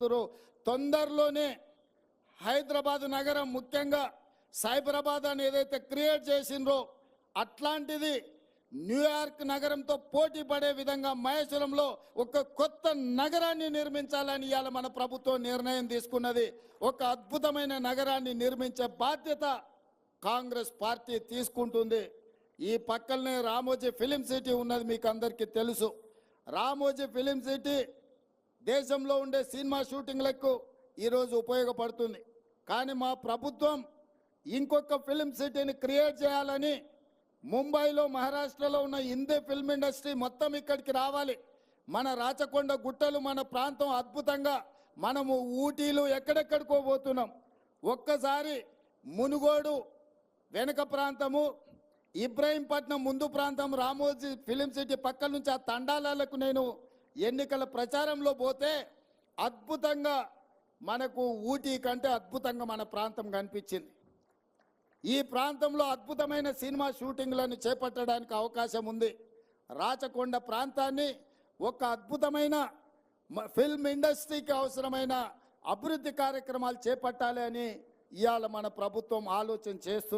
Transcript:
తొందరలోనే హైదరాబాద్ నగరం ముఖ్యంగా సైబరాబాద్ అని ఏదైతే క్రియేట్ చేసిండ్రో అట్లాంటిది న్యూయార్క్ నగరంతో పోటీ పడే విధంగా మహేశ్వరంలో ఒక కొత్త నగరాన్ని నిర్మించాలని ఇవాళ మన ప్రభుత్వం నిర్ణయం తీసుకున్నది. ఒక అద్భుతమైన నగరాన్ని నిర్మించే బాధ్యత కాంగ్రెస్ పార్టీ తీసుకుంటుంది. ఈ పక్కనే రామోజీ ఫిలిం సిటీ ఉన్నది, మీకు అందరికీ తెలుసు. రామోజీ ఫిలిం సిటీ దేశంలో ఉండే సినిమా షూటింగ్లకు ఈరోజు ఉపయోగపడుతుంది. కానీ మా ప్రభుత్వం ఇంకొక ఫిలిం సిటీని క్రియేట్ చేయాలని ముంబైలో మహారాష్ట్రలో ఉన్న హిందీ ఫిల్మ్ ఇండస్ట్రీ మొత్తం ఇక్కడికి రావాలి. మన రాచకొండ గుట్టలు మన ప్రాంతం అద్భుతంగా, మనము ఊటీలు ఎక్కడెక్కడికో పోతున్నాం. ఒక్కసారి మునుగోడు వెనుక ప్రాంతము, ఇబ్రాహీంపట్నం ముందు ప్రాంతం, రామోజీ ఫిలిం సిటీ పక్కల నుంచి ఆ తండాలకు నేను ఎన్నికల ప్రచారంలో పోతే అద్భుతంగా మనకు ఊటీ కంటే అద్భుతంగా మన ప్రాంతం కనిపించింది. ఈ ప్రాంతంలో అద్భుతమైన సినిమా షూటింగ్లను చేపట్టడానికి అవకాశం ఉంది. రాచకొండ ప్రాంతాన్ని ఒక అద్భుతమైన ఫిల్మ్ ఇండస్ట్రీకి అవసరమైన అభివృద్ధి కార్యక్రమాలు చేపట్టాలి అని ఇవాళ మన ప్రభుత్వం ఆలోచన చేస్తుంది.